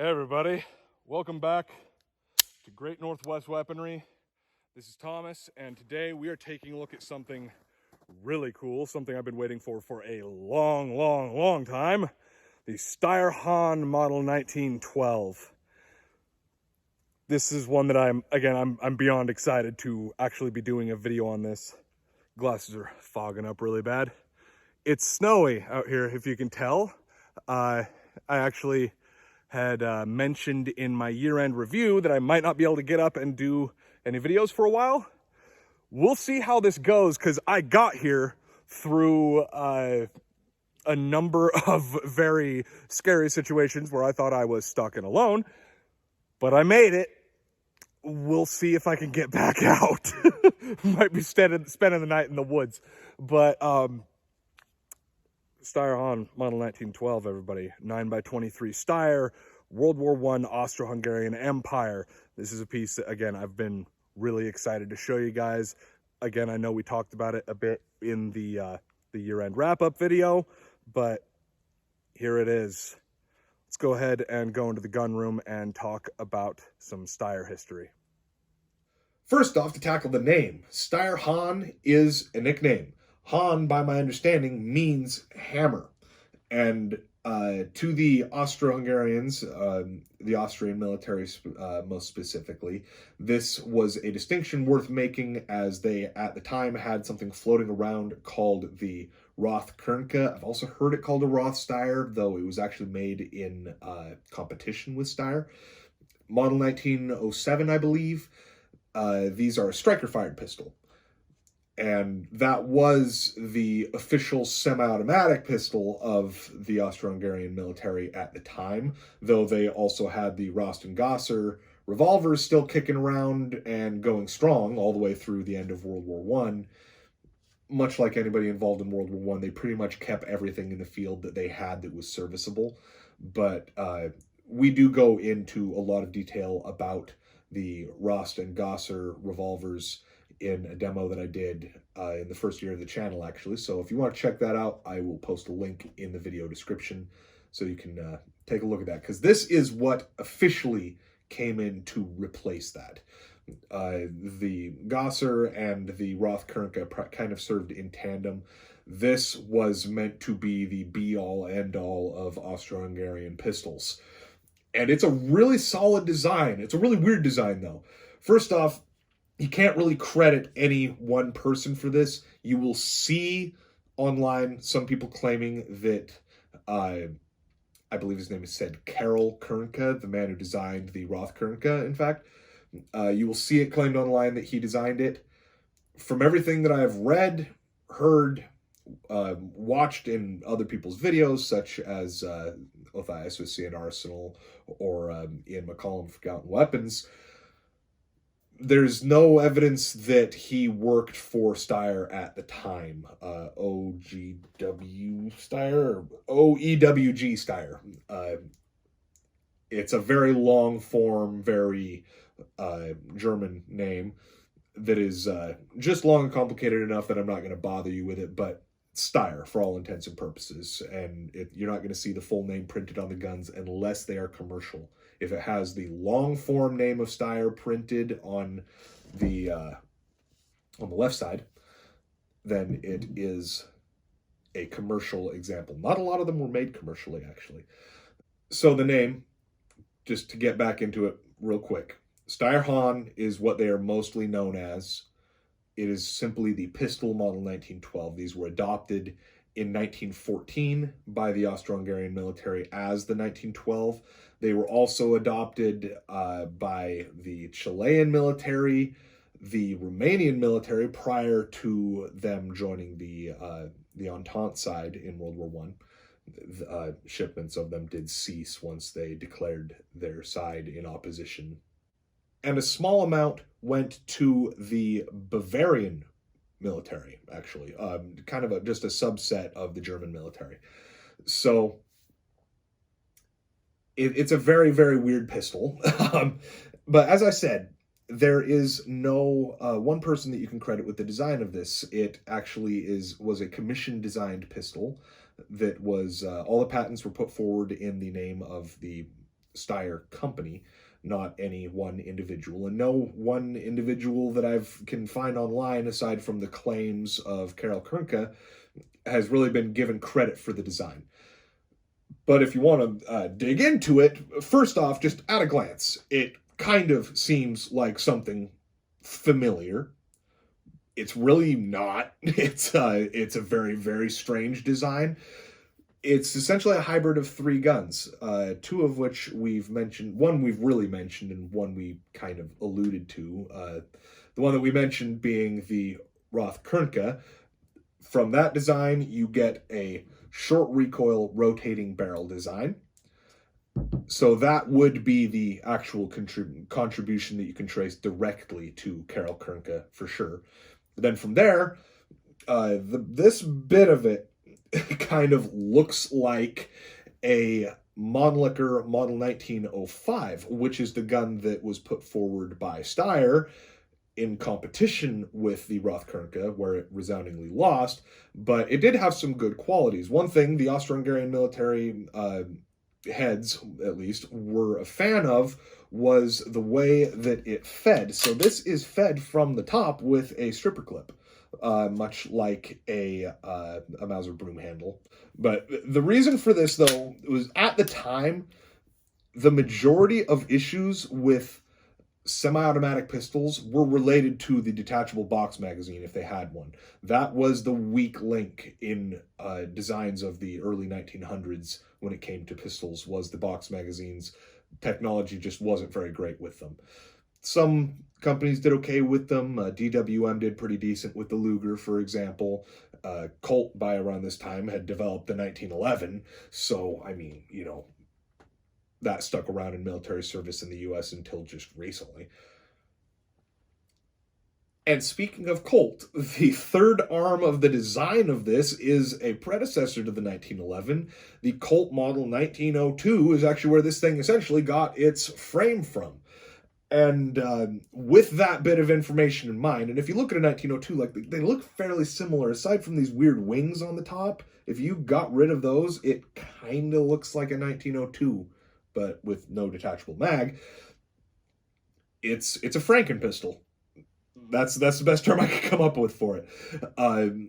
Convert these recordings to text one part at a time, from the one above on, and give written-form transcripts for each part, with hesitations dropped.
Hey everybody, welcome back to Great Northwest Weaponry. This is Thomas, and today we are taking a look at something really cool, something I've been waiting for a long time. The Steyr-Hahn Model 1912. This is one that I'm beyond excited to actually be doing a video on this. Glasses are fogging up really bad. It's snowy out here, if you can tell. I actually had mentioned in my year-end review that I might not be able to get up and do any videos for a while. We'll see how this goes, because I got here through a number of very scary situations where I thought I was stuck and alone, but I made it. We'll see if I can get back out. Might be spending the night in the woods, but Steyr-Hahn Model 1912, everybody. 9x23 Steyr, World War I Austro-Hungarian Empire. This is a piece that, again, I've been really excited to show you guys. Again, I know we talked about it a bit in the year-end wrap-up video, but here it is. Let's go ahead and go into the gun room and talk about some Steyr history. First off, to tackle the name, Steyr-Hahn is a nickname. Hahn, by my understanding, means hammer. And to the Austro-Hungarians, the Austrian military most specifically, this was a distinction worth making, as they, at the time, had something floating around called the Roth-Kernke. I've also heard it called a Roth-Steyr, though it was actually made in competition with Steyr. Model 1907, I believe. These are a striker-fired pistol. And that was the official semi-automatic pistol of the Austro-Hungarian military at the time, though they also had the Rost and Gosser revolvers still kicking around and going strong all the way through the end of World War I. Much like anybody involved in World War I, they pretty much kept everything in the field that they had that was serviceable. But we do go into a lot of detail about the Rost and Gosser revolvers in a demo that I did in the first year of the channel, actually. So if you want to check that out, I will post a link in the video description so you can take a look at that, because this is what officially came in to replace that. The Gosser and the Roth-Kernke kind of served in tandem. This was meant to be the be-all, end-all of Austro-Hungarian pistols. And it's a really solid design. It's a really weird design, though. First off, you can't really credit any one person for this. You will see online some people claiming that, I believe his name is said Karel Kernke, the man who designed the Roth-Kernke, in fact. You will see it claimed online that he designed it. From everything that I have read, heard, watched in other people's videos, such as Othnius with CN Arsenal or Ian McCollum Forgotten Weapons, there's no evidence that he worked for Steyr at the time. OGW Steyr, or OEWG Steyr. It's a very long form, very German name that is just long and complicated enough that I'm not going to bother you with it, but Steyr for all intents and purposes. And you're not going to see the full name printed on the guns unless they are commercial. If it has the long form name of Steyr printed on the left side, then it is a commercial example. Not a lot of them were made commercially, actually. So the name, just to get back into it real quick, Steyr-Hahn is what they are mostly known as. It is simply the pistol model 1912. These were adopted in 1914 by the Austro-Hungarian military as the 1912. They were also adopted by the Chilean military, the Romanian military, prior to them joining the Entente side in World War I. Shipments of them did cease once they declared their side in opposition. And a small amount went to the Bavarian military, actually, kind of just a subset of the German military. So it's a very, very weird pistol. But as I said, there is no one person that you can credit with the design of this. It actually was a commission-designed pistol that was, all the patents were put forward in the name of the Steyr company, not any one individual. And no one individual that can find online, aside from the claims of Karel Kernke, has really been given credit for the design. But if you want to dig into it, first off, just at a glance, it kind of seems like something familiar. It's really not. It's a very, very strange design. It's essentially a hybrid of 3 guns, 2 of which we've mentioned. One we've really mentioned, and one we kind of alluded to. The one that we mentioned being the Roth Kernke. From that design, you get a short recoil rotating barrel design. So that would be the actual contribution that you can trace directly to Karel Kernke for sure. But then from there, this bit of it kind of looks like a Mannlicher Model 1905, which is the gun that was put forward by Steyr in competition with the Roth Kernke, where it resoundingly lost, but it did have some good qualities. One thing the Austro-Hungarian military heads, at least, were a fan of was the way that it fed. So this is fed from the top with a stripper clip, much like a Mauser broom handle. But the reason for this, though, was at the time, the majority of issues with semi-automatic pistols were related to the detachable box magazine, if they had one. That was the weak link in designs of the early 1900s when it came to pistols, was the box magazines. Technology just wasn't very great with them. Some companies did okay with them. DWM did pretty decent with the Luger, for example. Colt, by around this time, had developed the 1911. So, I mean, you know, that stuck around in military service in the U.S. until just recently. And speaking of Colt, the third arm of the design of this is a predecessor to the 1911. The Colt Model 1902 is actually where this thing essentially got its frame from. And with that bit of information in mind, and if you look at a 1902, like they look fairly similar, aside from these weird wings on the top. If you got rid of those, it kind of looks like a 1902. But with no detachable mag. It's a Franken pistol. That's the best term I could come up with for it.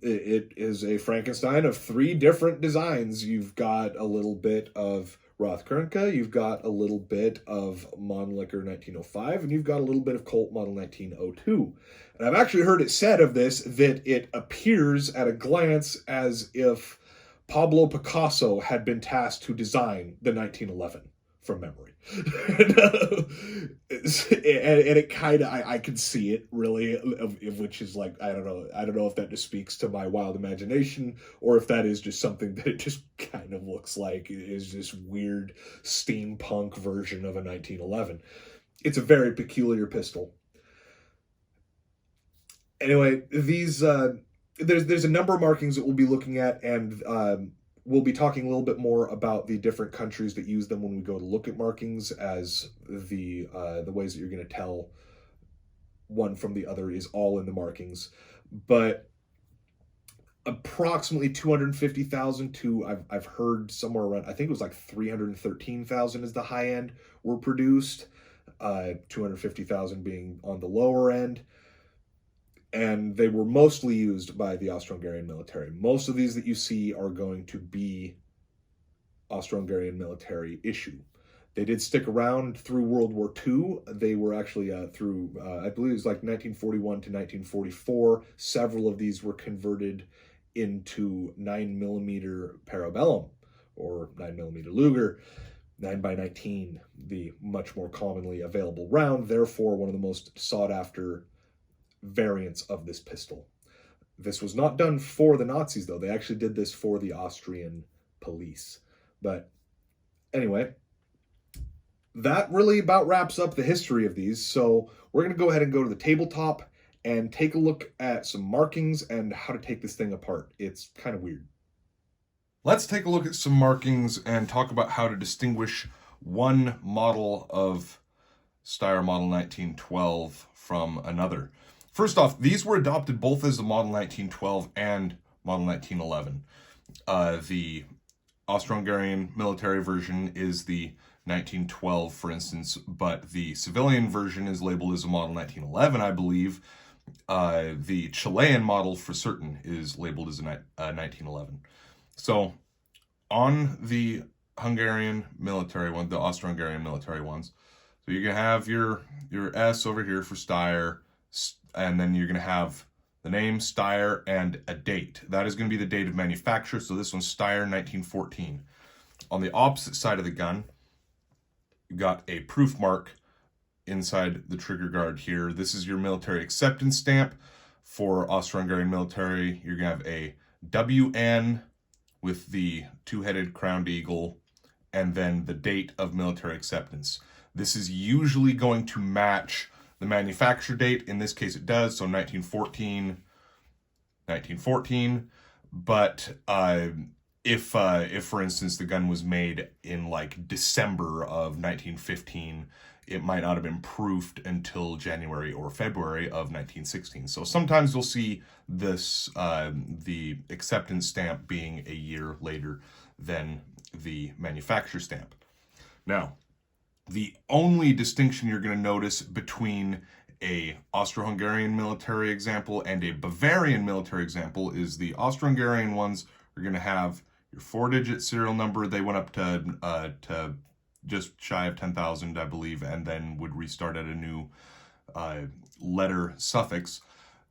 It is a Frankenstein of 3 different designs. You've got a little bit of Roth Kernke, you've got a little bit of Mannlicher 1905, and you've got a little bit of Colt Model 1902. And I've actually heard it said of this that it appears at a glance as if Pablo Picasso had been tasked to design the 1911. From memory. And it kind of, I can see it really, which is like, I don't know if that just speaks to my wild imagination, or if that is just something that it just kind of looks like is this weird steampunk version of a 1911. It's a very peculiar pistol. Anyway, these, there's a number of markings that we'll be looking at, and we'll be talking a little bit more about the different countries that use them when we go to look at markings, as the ways that you're going to tell one from the other is all in the markings. But approximately 250,000 to, I've heard somewhere around, I think it was like 313,000 is the high end, were produced, 250,000 being on the lower end. And they were mostly used by the Austro-Hungarian military. Most of these that you see are going to be Austro-Hungarian military issue. They did stick around through World War II. They were actually through, I believe it was like 1941 to 1944. Several of these were converted into 9mm Parabellum, or 9mm Luger. 9x19, the much more commonly available round, therefore one of the most sought after variants of this pistol. This was not done for the Nazis, though. They actually did this for the Austrian police. But anyway, that really about wraps up the history of these. So we're going to go ahead and go to the tabletop and take a look at some markings and how to take this thing apart. It's kind of weird. Let's take a look at some markings and talk about how to distinguish one model of Steyr Model 1912 from another. First off, these were adopted both as the Model 1912 and Model 1911. The Austro-Hungarian military version is the 1912, for instance, but the civilian version is labeled as a model 1911, I believe. The Chilean model for certain is labeled as a 1911. So on the Hungarian military one, the Austro-Hungarian military ones, so you're going to have your S over here for Steyr, and then you're going to have the name Steyr and a date. That is going to be the date of manufacture. So this one's Steyr 1914. On the opposite side of the gun, you've got a proof mark inside the trigger guard here. This is your military acceptance stamp. For Austro-Hungarian military, you're going to have a WN with the two-headed crowned eagle, and then the date of military acceptance. This is usually going to match the manufacture date. In this case, it does. So 1914. But if for instance the gun was made in like December of 1915, it might not have been proofed until January or February of 1916. So sometimes you'll see this the acceptance stamp being a year later than the manufacturer stamp. Now, the only distinction you're going to notice between a Austro-Hungarian military example and a Bavarian military example is the Austro-Hungarian ones are going to have your 4-digit serial number. They went up to just shy of 10,000, I believe, and then would restart at a new letter suffix.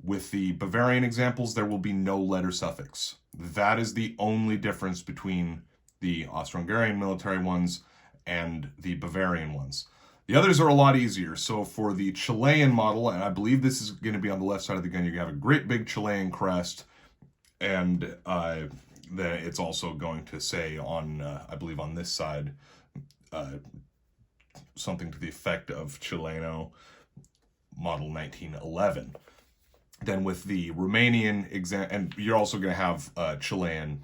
With the Bavarian examples, there will be no letter suffix. That is the only difference between the Austro-Hungarian military ones and the Bavarian ones. The others are a lot easier. So for the Chilean model, and I believe this is going to be on the left side of the gun, you're going to have a great big Chilean crest, and then it's also going to say on, I believe on this side, something to the effect of Chileno model 1911. Then with the Romanian and you're also going to have Chilean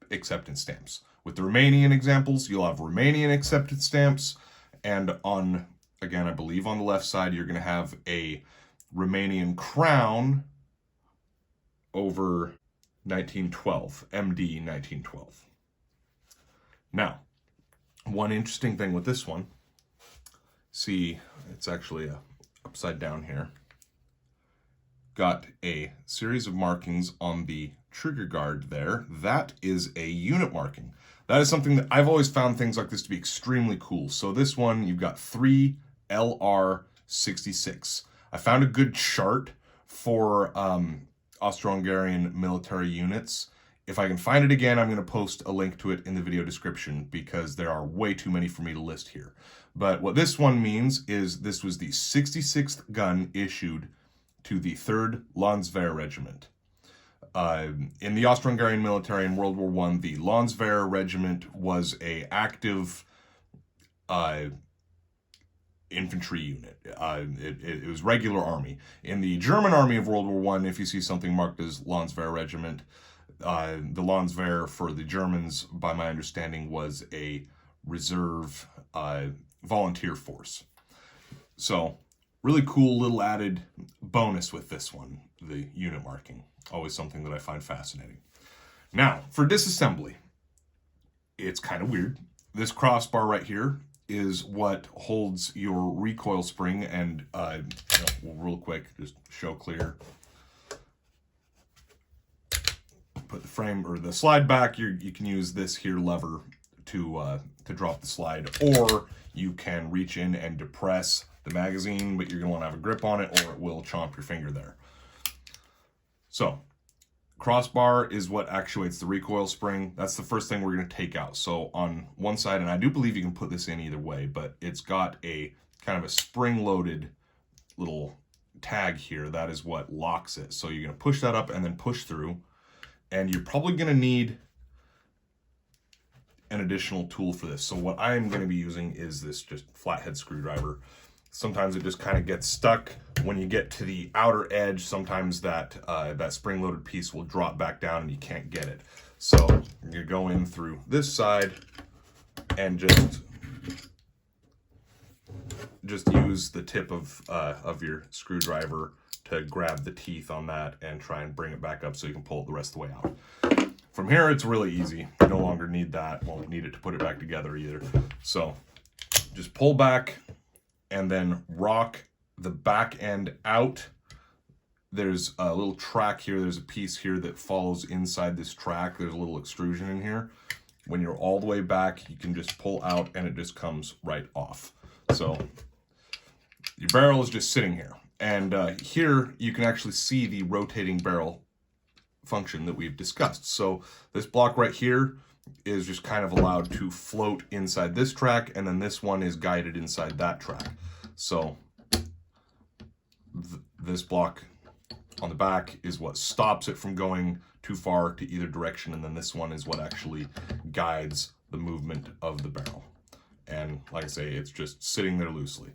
acceptance stamps. With the Romanian examples, you'll have Romanian acceptance stamps, and on, again, I believe on the left side, you're going to have a Romanian crown over 1912, MD 1912. Now, one interesting thing with this one, see, it's actually upside down here. Got a series of markings on the trigger guard there. That is a unit marking. That is something that I've always found things like this to be extremely cool. So this one, you've got 3LR66. I found a good chart for Austro-Hungarian military units. If I can find it again, I'm going to post a link to it in the video description because there are way too many for me to list here. But what this one means is this was the 66th gun issued to the 3rd Landswehr Regiment. In the Austro-Hungarian military in World War I, the Landswehr Regiment was a active infantry unit. It was regular army. In the German army of World War I, if you see something marked as Landswehr Regiment, the Landswehr for the Germans, by my understanding, was a reserve volunteer force. So, really cool little added bonus with this one, the unit marking. Always something that I find fascinating. Now, for disassembly, it's kind of weird. This crossbar right here is what holds your recoil spring, and real quick, just show clear. Put the frame or the slide back. You can use this here lever to drop the slide, or you can reach in and depress the magazine, but you're going to want to have a grip on it or it will chomp your finger there. So, crossbar is what actuates the recoil spring. That's the first thing we're going to take out. So on one side, and I do believe you can put this in either way, but it's got a kind of a spring-loaded little tag here. That is what locks it. So you're going to push that up and then push through, and you're probably going to need an additional tool for this. So what I am going to be using is this just flathead screwdriver. Sometimes it just kind of gets stuck when you get to the outer edge. Sometimes that spring-loaded piece will drop back down and you can't get it. So you're going to go in through this side and just use the tip of your screwdriver to grab the teeth on that and try and bring it back up so you can pull it the rest of the way out. From here, it's really easy. You no longer need that. Won't need it to put it back together either. So just pull back and then rock the back end out. There's a little track here. There's a piece here that follows inside this track. There's a little extrusion in here. When you're all the way back, you can just pull out and it just comes right off. So your barrel is just sitting here. And here you can actually see the rotating barrel function that we've discussed. So this block right here is just kind of allowed to float inside this track, and then this one is guided inside that track. So this block on the back is what stops it from going too far to either direction, and then this one is what actually guides the movement of the barrel. And like I say, it's just sitting there loosely.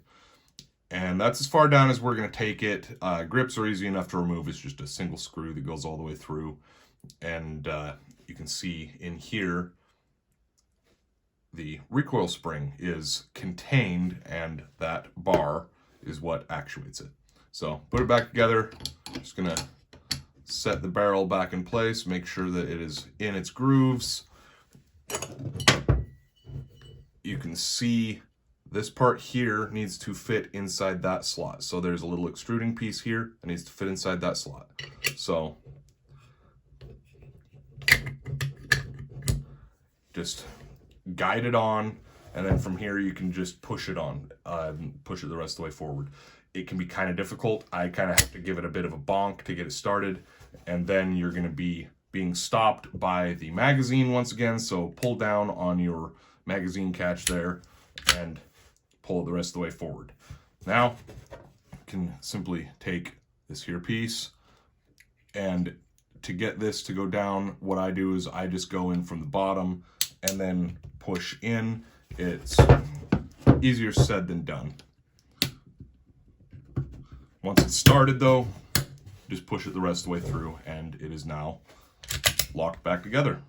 And that's as far down as we're going to take it. Grips are easy enough to remove. It's just a single screw that goes all the way through. And you can see in here, the recoil spring is contained, and that bar is what actuates it. So put it back together. Just going to set the barrel back in place, make sure that it is in its grooves. You can see this part here needs to fit inside that slot. So there's a little extruding piece here that needs to fit inside that slot. So just guide it on, and then from here you can just push it on, push it the rest of the way forward. It can be kind of difficult. I kind of have to give it a bit of a bonk to get it started, and then you're going to be being stopped by the magazine once again. So pull down on your magazine catch there and pull it the rest of the way forward. Now you can simply take this here piece, and to get this to go down, what I do is I just go in from the bottom and then push in. It's easier said than done. Once it's started though, just push it the rest of the way through, and it is now locked back together.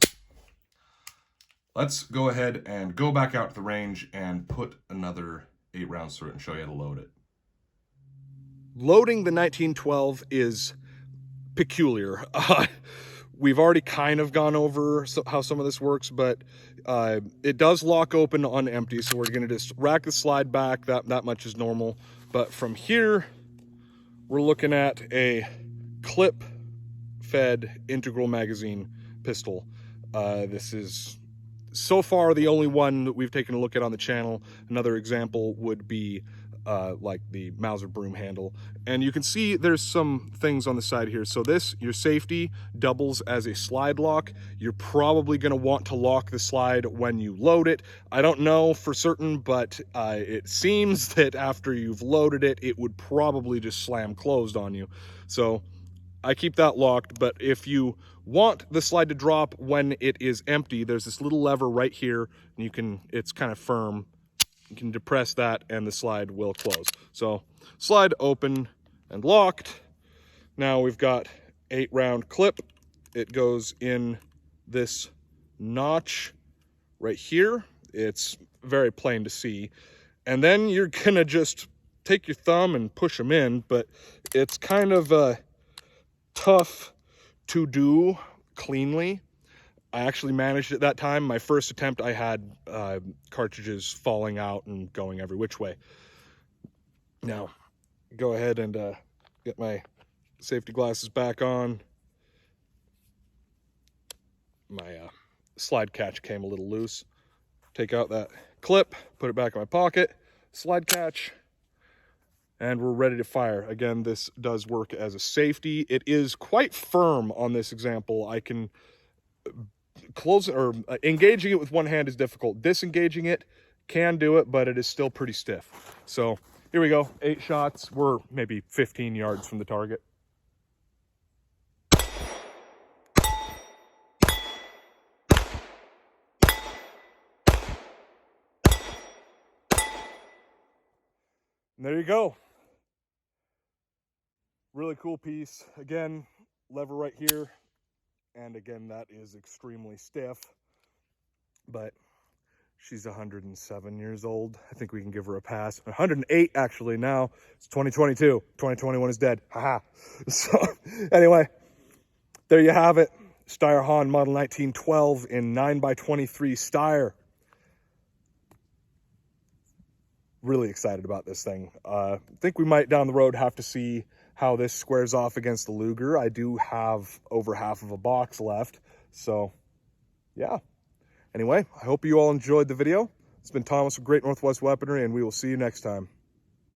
Let's go ahead and go back out to the range and put another 8 rounds through it and show you how to load it. Loading the 1912 is peculiar. We've already kind of gone over how some of this works, but it does lock open on empty, so we're going to just rack the slide back. That much is normal. But from here, we're looking at a clip-fed integral magazine pistol. This is so far the only one that we've taken a look at on the channel. Another example would be like the Mauser broom handle. And you can see there's some things on the side here. So this, your safety, doubles as a slide lock. You're probably going to want to lock the slide when you load it. I don't know for certain, but it seems that after you've loaded it, it would probably just slam closed on you. So I keep that locked, but if you want the slide to drop when it is empty, there's this little lever right here, and it's kind of firm. You can depress that and the slide will close. So slide open and locked. Now we've got 8 round clip. It goes in this notch right here. It's very plain to see. And then you're gonna just take your thumb and push them in, but it's kind of tough to do cleanly. I actually managed it that time. My first attempt, I had cartridges falling out and going every which way. Now, go ahead and get my safety glasses back on. My slide catch came a little loose. Take out that clip, put it back in my pocket, slide catch, and we're ready to fire. Again, this does work as a safety. It is quite firm on this example. I can close or engaging it with one hand is difficult. Disengaging it can do it, but it is still pretty stiff. So here we go, 8 shots. We're maybe 15 yards from the target. And there you go. Really cool piece. Again, lever right here. And again, that is extremely stiff, but she's 107 years old. I think we can give her a pass. 108 actually now. It's 2022. 2021 is dead. Haha. So anyway, there you have it. Steyr-Hahn Model 1912 in 9x23 Steyr. really excited about this thing. I think we might down the road have to see how this squares off against the Luger. I do have over half of a box left, so yeah. Anyway, I hope you all enjoyed the video. It's been Thomas with Great Northwest Weaponry, and we will see you next time.